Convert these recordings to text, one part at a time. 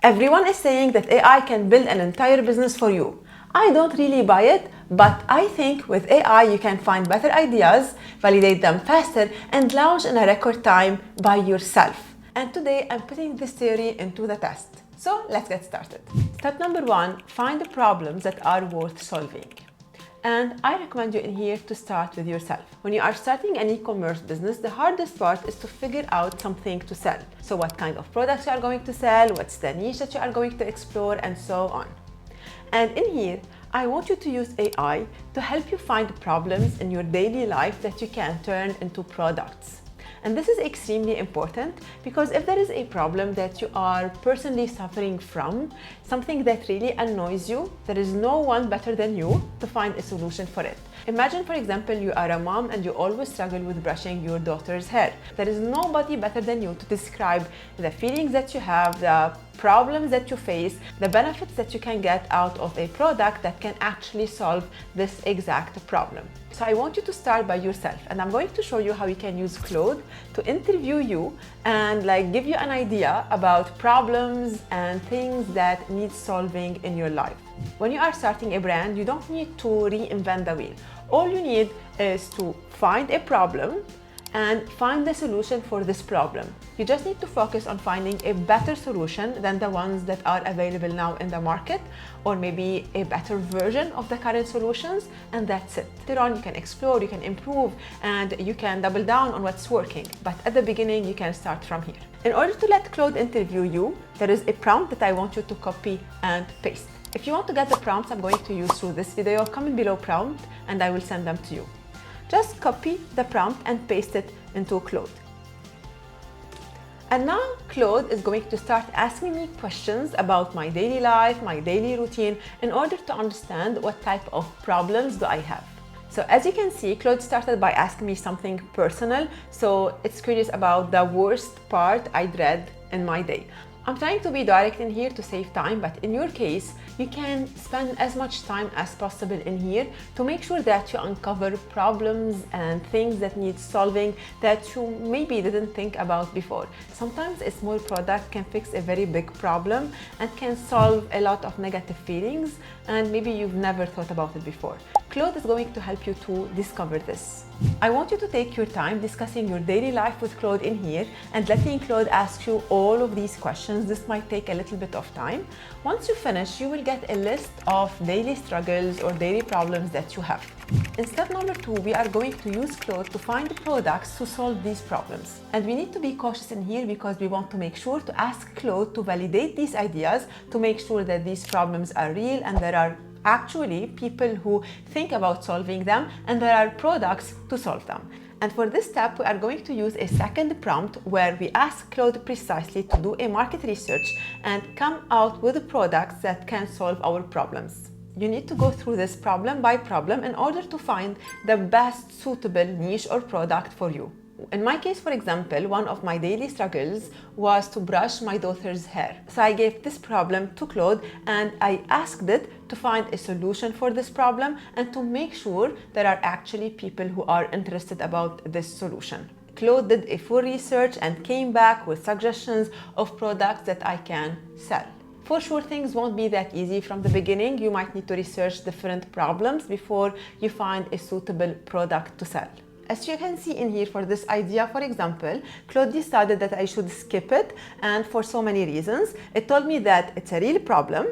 Everyone is saying that AI can build an entire business for you. I don't really buy it, but I think with AI you can find better ideas, validate them faster, and launch in a record time by yourself. And today I'm putting this theory into the test. So let's get started. Step number 1, find the problems that are worth solving. And I recommend you in here to start with yourself. When you are starting an e-commerce business, the hardest part is to figure out something to sell. So what kind of products you are going to sell, what's the niche that you are going to explore, and so on. And in here, I want you to use AI to help you find problems in your daily life that you can turn into products. And this is extremely important because if there is a problem that you are personally suffering from, something that really annoys you, there is no one better than you to find a solution for it. Imagine, for example, you are a mom and you always struggle with brushing your daughter's hair. There is nobody better than you to describe the feelings that you have, the problems that you face, the benefits that you can get out of a product that can actually solve this exact problem. So I want you to start by yourself, and I'm going to show you how you can use Claude to interview you and give you an idea about problems and things that need solving in your life. When you are starting a brand, you don't need to reinvent the wheel. All you need is to find a problem and find the solution for this problem. You just need to focus on finding a better solution than the ones that are available now in the market, or maybe a better version of the current solutions, and that's it. Later on, you can explore, you can improve, and you can double down on what's working. But at the beginning, you can start from here. In order to let Claude interview you, there is a prompt that I want you to copy and paste. If you want to get the prompts I'm going to use through this video, comment below prompt and I will send them to you. Just copy the prompt and paste it into Claude. And now Claude is going to start asking me questions about my daily life, my daily routine, in order to understand what type of problems do I have. So as you can see, Claude started by asking me something personal. So it's curious about the worst part I dread in my day. I'm trying to be direct in here to save time, but in your case, you can spend as much time as possible in here to make sure that you uncover problems and things that need solving that you maybe didn't think about before. Sometimes a small product can fix a very big problem and can solve a lot of negative feelings, and maybe you've never thought about it before. Claude is going to help you to discover this. I want you to take your time discussing your daily life with Claude in here and letting Claude ask you all of these questions. This might take a little bit of time. Once you finish, you will get a list of daily struggles or daily problems that you have. In step number 2, we are going to use Claude to find products to solve these problems. And we need to be cautious in here because we want to make sure to ask Claude to validate these ideas, to make sure that these problems are real and there are actually people who think about solving them and there are products to solve them. And for this step, we are going to use a second prompt where we ask Claude precisely to do a market research and come out with products that can solve our problems. You need to go through this problem by problem in order to find the best suitable niche or product for you. In my case, for example, one of my daily struggles was to brush my daughter's hair. So I gave this problem to Claude and I asked it to find a solution for this problem and to make sure there are actually people who are interested about this solution. Claude did a full research and came back with suggestions of products that I can sell. For sure, things won't be that easy from the beginning. You might need to research different problems before you find a suitable product to sell. As you can see in here for this idea, for example, Claude decided that I should skip it, and for so many reasons. It told me that it's a real problem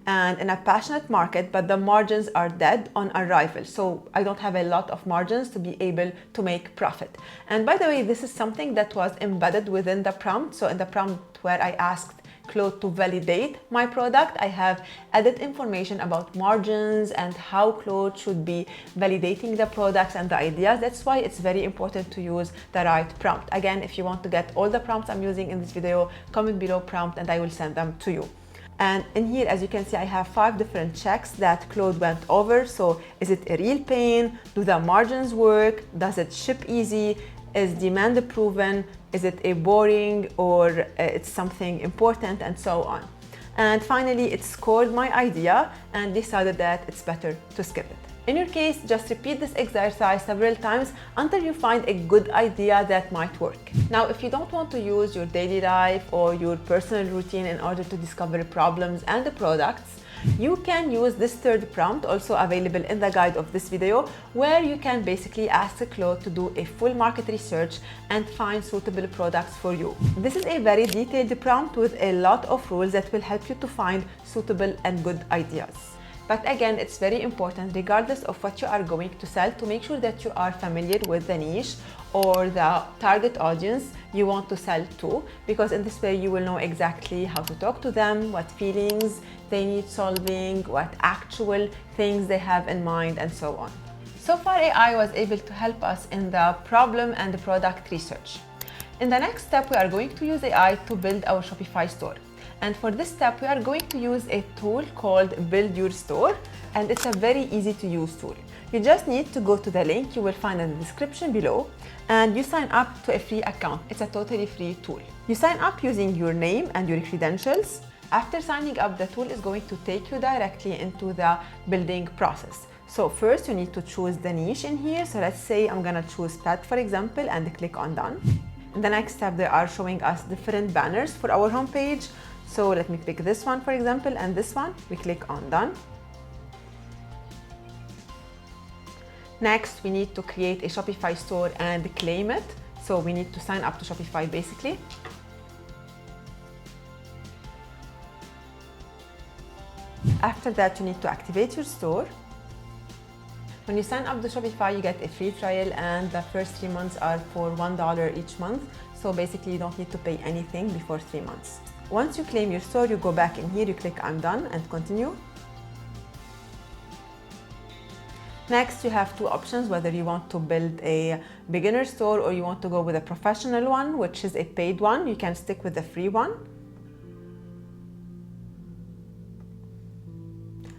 and in a passionate market, but the margins are dead on arrival. So I don't have a lot of margins to be able to make profit. And by the way, this is something that was embedded within the prompt. So in the prompt where I asked Claude to validate my product, I have added information about margins and how Claude should be validating the products and the ideas. That's why it's very important to use the right prompt. Again, if you want to get all the prompts I'm using in this video, comment below prompt and I will send them to you. And in here, as you can see, I have 5 different checks that Claude went over. So is it a real pain? Do the margins work? Does it ship easy? Is demand proven? Is it a boring or it's something important, and so on. And finally, it scored my idea and decided that it's better to skip it. In your case, just repeat this exercise several times until you find a good idea that might work. Now, if you don't want to use your daily life or your personal routine in order to discover problems and the products, you can use this third prompt, also available in the guide of this video, where you can basically ask Claude to do a full market research and find suitable products for you. This is a very detailed prompt with a lot of rules that will help you to find suitable and good ideas. But again, it's very important, regardless of what you are going to sell, to make sure that you are familiar with the niche or the target audience you want to sell to, because in this way you will know exactly how to talk to them, what feelings they need solving, what actual things they have in mind, and so on. So far, AI was able to help us in the problem and the product research. In the next step, we are going to use AI to build our Shopify store. And for this step, we are going to use a tool called Build Your Store, and it's a very easy to use tool. You just need to go to the link you will find in the description below, and you sign up to a free account. It's a totally free tool. You sign up using your name and your credentials. After signing up, the tool is going to take you directly into the building process. So first, you need to choose the niche in here. So let's say I'm gonna choose pet, for example, and click on done. In the next step, they are showing us different banners for our homepage. So let me click this one, for example, and this one. We click on done. Next, we need to create a Shopify store and claim it. So we need to sign up to Shopify basically. After that, you need to activate your store. When you sign up to Shopify, you get a free trial, and the first 3 months are for $1 each month. So basically, you don't need to pay anything before 3 months. Once you claim your store, you go back in here, you click I'm done and continue. Next, you have two options, whether you want to build a beginner store or you want to go with a professional one, which is a paid one. You can stick with the free one.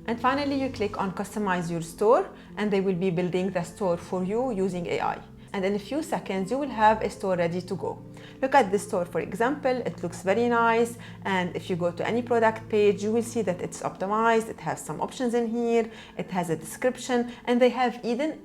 And finally, you click on customize your store, and they will be building the store for you using AI. And in a few seconds, you will have a store ready to go. Look at this store, for example. It looks very nice. And if you go to any product page, you will see that it's optimized. It has some options in here. It has a description, and they have even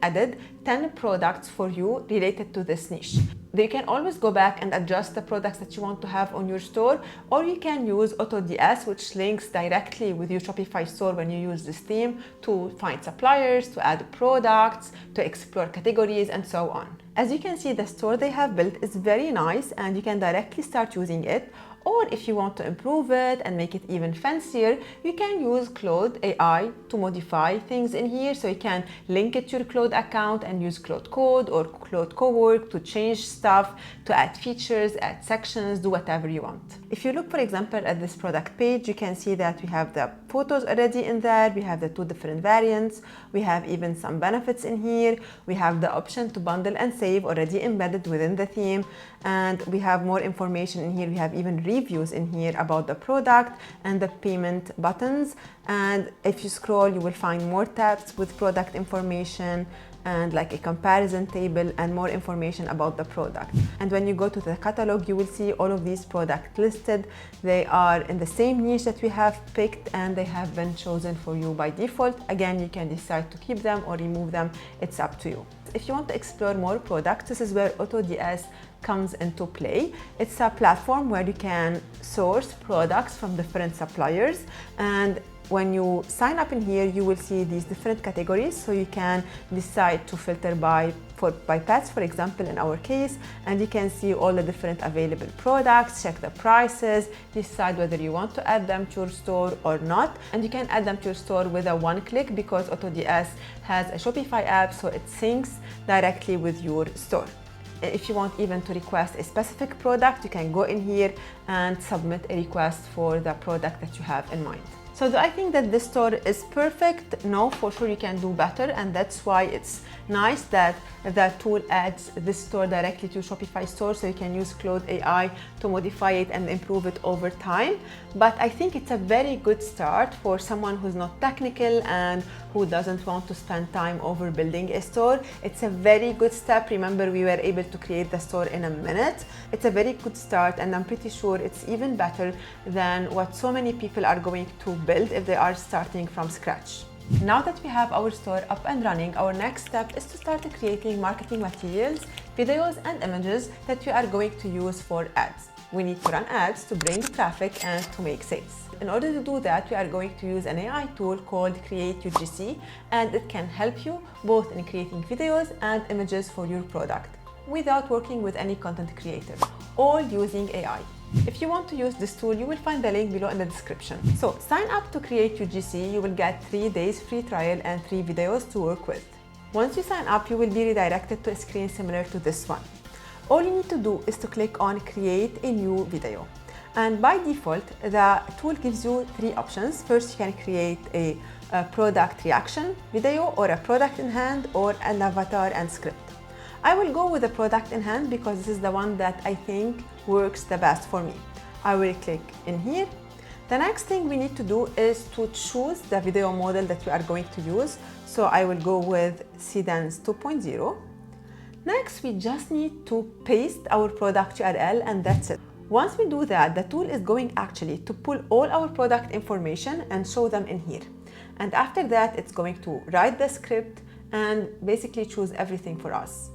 added 10 products for you related to this niche. You can always go back and adjust the products that you want to have on your store, or you can use AutoDS, which links directly with your Shopify store when you use this theme to find suppliers, to add products, to explore categories, and so on. As you can see, the store they have built is very nice, and you can directly start using it. Or if you want to improve it and make it even fancier, you can use Claude AI to modify things in here. So you can link it to your Claude account and use Claude Code or Claude Cowork to change stuff, to add features, add sections, do whatever you want. If you look, for example, at this product page, you can see that we have the photos already in there. We have the 2 different variants. We have even some benefits in here. We have the option to bundle and save already embedded within the theme. And we have more information in here. We have even reviews in here about the product and the payment buttons. And if you scroll, you will find more tabs with product information and like a comparison table and more information about the product. And when you go to the catalog, you will see all of these products listed. They are in the same niche that we have picked, and they have been chosen for you by default. Again, you can decide to keep them or remove them. It's up to you. If you want to explore more products, this is where AutoDS comes into play. It's a platform where you can source products from different suppliers, and when you sign up in here, you will see these different categories. So you can decide to filter by pets, for example, in our case, and you can see all the different available products, check the prices, decide whether you want to add them to your store or not. And you can add them to your store with a one click, because AutoDS has a Shopify app, so it syncs directly with your store. If you want even to request a specific product, you can go in here and submit a request for the product that you have in mind. So do I think that this store is perfect? No, for sure you can do better, and that's why it's nice that the tool adds this store directly to Shopify store, so you can use Claude AI to modify it and improve it over time. But I think it's a very good start for someone who's not technical and who doesn't want to spend time over building a store. It's a very good step. Remember, we were able to create the store in a minute. It's a very good start, and I'm pretty sure it's even better than what so many people are going to build if they are starting from scratch. Now that we have our store up and running, our next step is to start creating marketing materials, videos and images that we are going to use for ads. We need to run ads to bring traffic and to make sales. In order to do that, we are going to use an AI tool called Create UGC, and it can help you both in creating videos and images for your product without working with any content creator, all using AI. If you want to use this tool, you will find the link below in the description. So sign up to Create UGC, you will get 3 days free trial and 3 videos to work with. Once you sign up, you will be redirected to a screen similar to this one. All you need to do is to click on Create a new video. And by default, the tool gives you 3 options. First, you can create a product reaction video, or a product in hand, or an avatar and script. I will go with the product in hand because this is the one that I think works the best for me. I will click in here. The next thing we need to do is to choose the video model that we are going to use. So I will go with Sedence 2.0. Next, we just need to paste our product URL, and that's it. Once we do that, the tool is going actually to pull all our product information and show them in here. And after that, it's going to write the script and basically choose everything for us.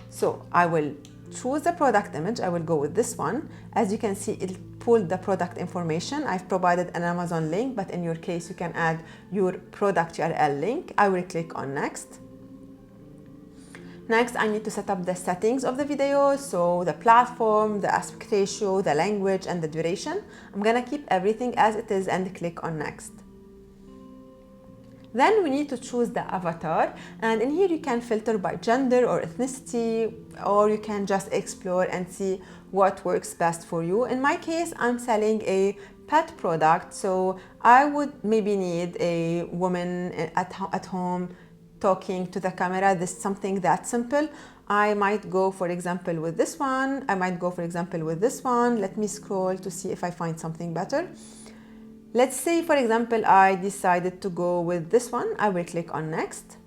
So I will choose the product image. I will go with this one. As you can see, it pulled the product information. I've provided an Amazon link, but in your case, you can add your product URL link. I will click on next. Next, I need to set up the settings of the video. So the platform, the aspect ratio, the language, and the duration. I'm gonna keep everything as it is and click on next. Then we need to choose the avatar, and in here you can filter by gender or ethnicity, or you can just explore and see what works best for you. In my case, I'm selling a pet product, so I would maybe need a woman at home talking to the camera. This is something that simple. I might go, for example, with this one. I might go, for example, with this one. Let me scroll to see if I find something better. Let's say, for example, I decided to go with this one. I will click on next.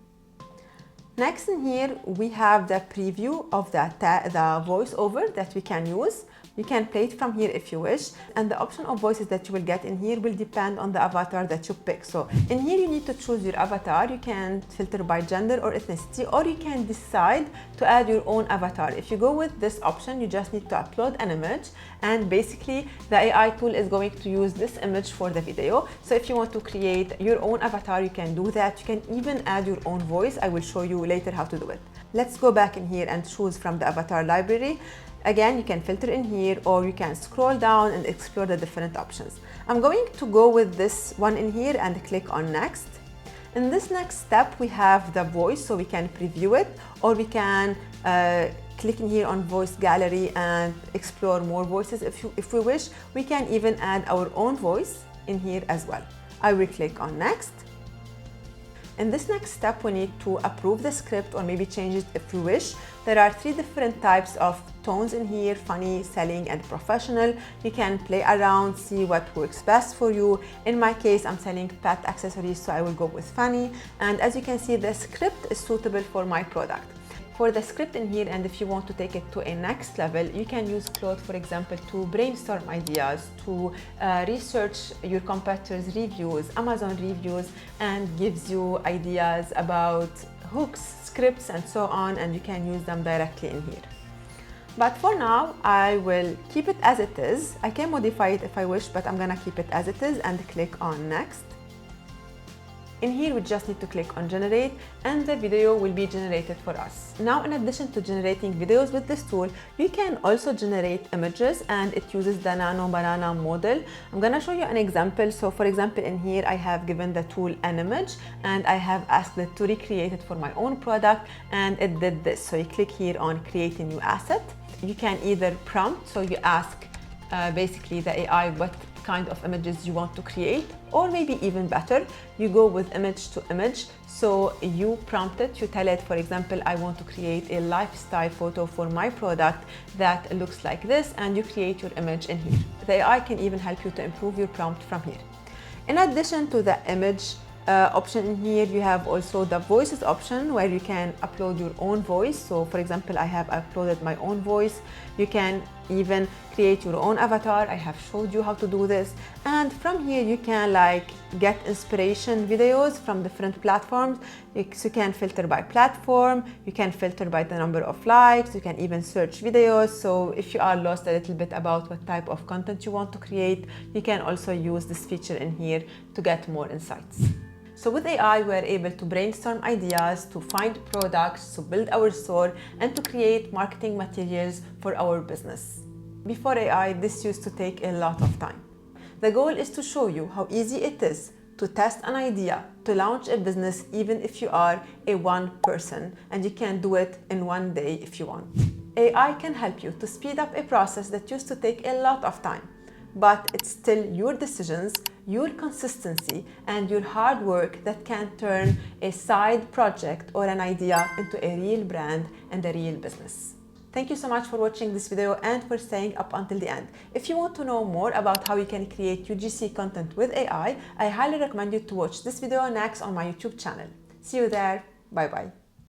Next in here, we have the preview of the voiceover that we can use. You can play it from here if you wish, and the option of voices that you will get in here will depend on the avatar that you pick. So in here you need to choose your avatar. You can filter by gender or ethnicity, or you can decide to add your own avatar. If you go with this option, you just need to upload an image, and basically the AI tool is going to use this image for the video. So if you want to create your own avatar, you can do that. You can even add your own voice. I will show you later how to do it. Let's go back in here and choose from the avatar library. Again, you can filter in here, or you can scroll down and explore the different options. I'm going to go with this one in here and click on next. In this next step, we have the voice, so we can preview it, or we can click in here on voice gallery and explore more voices if we wish. We can even add our own voice in here as well. I will click on next. In this next step, we need to approve the script or maybe change it if we wish. There are 3 different types of tones in here: funny, selling, and professional. You can play around, see what works best for you. In my case, I'm selling pet accessories, so I will go with funny. And as you can see, the script is suitable for my product. For the script in here, and if you want to take it to a next level, you can use Claude, for example, to brainstorm ideas, to research your competitors' reviews, Amazon reviews, and gives you ideas about hooks, scripts, and so on, and you can use them directly in here. But for now, I will keep it as it is. I can modify it if I wish, but I'm gonna keep it as it is and click on next. In here, we just need to click on generate, and the video will be generated for us. Now, in addition to generating videos with this tool, you can also generate images, and it uses the Nano Banana model. I'm gonna show you an example. So for example, in here, I have given the tool an image, and I have asked it to recreate it for my own product, and it did this. So you click here on create a new asset. You can either prompt, so you ask basically the AI what kind of images you want to create, or maybe even better, you go with image to image. So you prompt it, you tell it, for example, I want to create a lifestyle photo for my product that looks like this, and you create your image in here. The AI can even help you to improve your prompt from here. In addition to the image option in here, you have also the voices option, where you can upload your own voice. So for example, I have uploaded my own voice. You can even create your own avatar. I have showed you how to do this. And from here, you can like get inspiration videos from different platforms. You can filter by platform, you can filter by the number of likes, you can even search videos. So if you are lost a little bit about what type of content you want to create, you can also use this feature in here to get more insights. So with AI, we're able to brainstorm ideas, to find products, to build our store, and to create marketing materials for our business. Before AI, this used to take a lot of time. The goal is to show you how easy it is to test an idea, to launch a business, even if you are a one person, and you can do it in one day if you want. AI can help you to speed up a process that used to take a lot of time. But it's still your decisions, your consistency, and your hard work that can turn a side project or an idea into a real brand and a real business. Thank you so much for watching this video and for staying up until the end. If you want to know more about how you can create UGC content with AI, I highly recommend you to watch this video next on my YouTube channel. See you there. Bye bye.